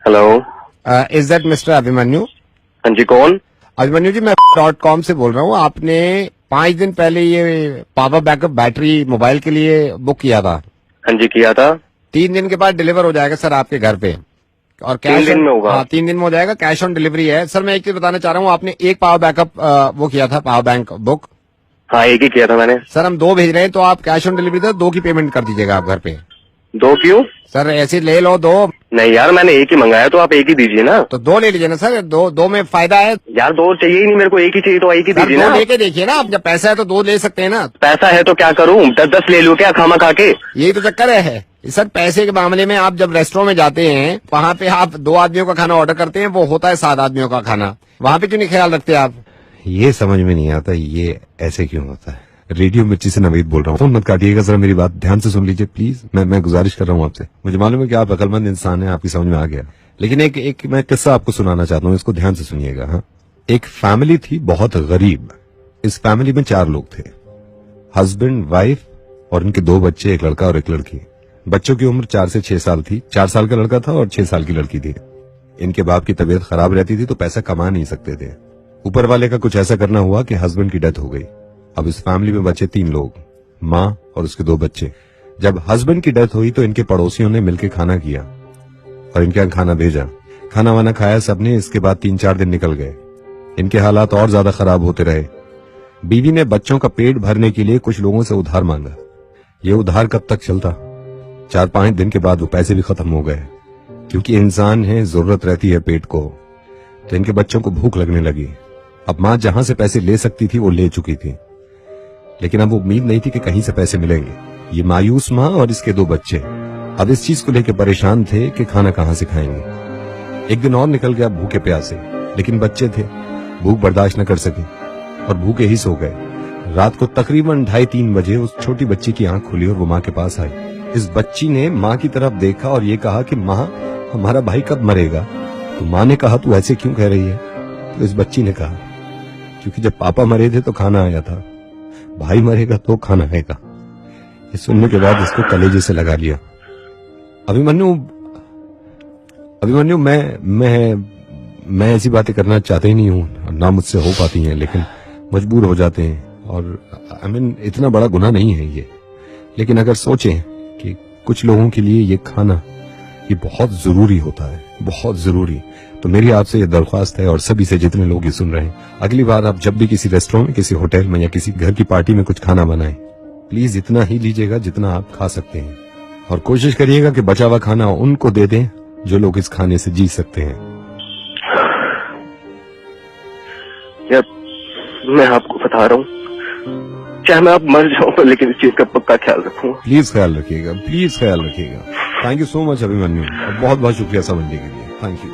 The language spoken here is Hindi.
Hello, is that mister Abhimanyu? हाँ जी, कौन? अभिमन्यु जी, मैं .com से बोल रहा हूँ। आपने 5 दिन पहले ये पावर बैकअप बैटरी मोबाइल के लिए बुक किया था। हाँ जी, किया था। 3 दिन के बाद डिलीवर हो जाएगा सर आपके घर पे, और 3 दिन में होगा? हाँ, 3 दिन में हो जाएगा। कैश ऑन डिलीवरी है सर। मैं एक चीज बताना चाह रहा हूँ, आपने एक पावर बैकअप वो किया था, पावर बैंक बुक। हाँ, एक ही किया था मैंने। सर हम 2 भेज रहे हैं, तो आप कैश ऑन डिलीवरी दो, 2 की पेमेंट कर दीजिएगा आप घर पे। 2 क्यों? सर ऐसे ले लो 2। नहीं यार, मैंने एक ही मंगाया, तो आप एक ही दीजिए ना। तो 2 ले लीजिए ना सर, 2 में फायदा है। यार 2 चाहिए ही नहीं मेरे को, एक ही चाहिए, तो एक ही सर दीजिए 2 ना। लेके देखिए ना, आप जब पैसा है तो 2 ले सकते हैं ना। पैसा है तो क्या करूँ, 10-10 ले लूँ क्या खामा खा के? यही तो चक्कर है सर। पैसे के मामले में आप जब रेस्टोरेंट में जाते हैं, वहाँ पे आप 2 आदमियों का खाना ऑर्डर करते हैं, वो होता है 7 आदमियों का खाना। वहाँ पे क्यों नहीं ख्याल रखते आप? ये समझ में नहीं आता, ये ऐसे क्यों होता है। रेडियो मिर्ची से नवीद बोल रहा हूँ। फोन मत काटिएगा जरा, मेरी बात ध्यान से सुन लीजिए प्लीज। मैं गुजारिश कर रहा हूँ आपसे। मुझे मालूम है कि आप अकलमंद इंसान हैं, आपकी समझ में आ गया, लेकिन एक मैं किस्सा आपको सुनाना चाहता हूँ, इसको ध्यान से सुनिएगा। हाँ, एक फैमिली थी बहुत गरीब। इस फैमिली में 4 लोग थे, हस्बैंड, वाइफ और इनके 2 बच्चे, एक लड़का और एक लड़की। बच्चों की उम्र 4 से 6 साल थी। 4 साल का लड़का था और 6 साल की लड़की थी। इनके बाप की तबीयत खराब रहती थी, तो पैसा कमा नहीं सकते थे। ऊपर वाले का कुछ ऐसा करना हुआ कि हस्बैंड की डेथ हो गई। अब इस फैमिली में बचे 3 लोग, माँ और उसके 2 बच्चे। जब हस्बैंड की डेथ हुई तो इनके पड़ोसियों ने मिलकर खाना किया और इनके यहाँ खाना भेजा। खाना वाना खाया सबने। इसके बाद 3-4 दिन निकल गए। इनके हालात और ज्यादा खराब होते रहे। बीवी ने बच्चों का पेट भरने के लिए कुछ लोगों से उधार मांगा। ये उधार कब तक चलता? 4-5 दिन के बाद वो पैसे भी खत्म हो गए। क्योंकि इंसान है, जरूरत रहती है पेट को। तो इनके बच्चों को भूख लगने लगी। अब माँ जहां से पैसे ले सकती थी वो ले चुकी थी, लेकिन अब उम्मीद नहीं थी कि कहीं से पैसे मिलेंगे। ये मायूस माँ और इसके 2 बच्चे अब इस चीज को लेकर परेशान थे कि खाना कहां से खाएंगे। एक दिन और निकल गया भूखे प्यासे, लेकिन बच्चे थे, भूख बर्दाश्त न कर सके और भूखे ही सो गए। रात को तकरीबन 2:30-3 बजे उस छोटी बच्ची की आंख खुली और वो माँ के पास आई। इस बच्ची ने माँ की तरफ देखा और ये कहा कि माँ, हमारा भाई कब मरेगा? तो माँ ने कहा, तू ऐसे क्यों कह रही है? तो इस बच्ची ने कहा, क्योंकि जब पापा मरे थे तो खाना आया था, भाई मरेगा तो खाना आएगा। ये सुनने के बाद इसको कलेजे से लगा लिया। अभिमन्यु मैं ऐसी बातें करना चाहते ही नहीं हूँ, ना मुझसे हो पाती हैं, लेकिन मजबूर हो जाते हैं। और इतना बड़ा गुनाह नहीं है ये, लेकिन अगर सोचें कि कुछ लोगों के लिए ये खाना ये बहुत जरूरी होता है, बहुत जरूरी, तो मेरी आपसे ये दरख्वास्त है और सभी से जितने लोग ये सुन रहे हैं, अगली बार आप जब भी किसी रेस्टोरेंट में, किसी होटल में या किसी घर की पार्टी में कुछ खाना बनाएं, प्लीज इतना ही लीजिएगा जितना आप खा सकते हैं, और कोशिश करिएगा कि बचा हुआ खाना उनको दे दें जो लोग इस खाने से जी सकते हैं। यार मैं आपको बता रहा हूँ, चाहे मैं आप मर जाऊँ, लेकिन इस चीज का पक्का ख्याल रखूंगा। प्लीज ख्याल रखिएगा, प्लीज ख्याल रखिएगा। Thank you so much Abhimanyu, बहुत बहुत शुक्रिया समझने के लिए। Thank you.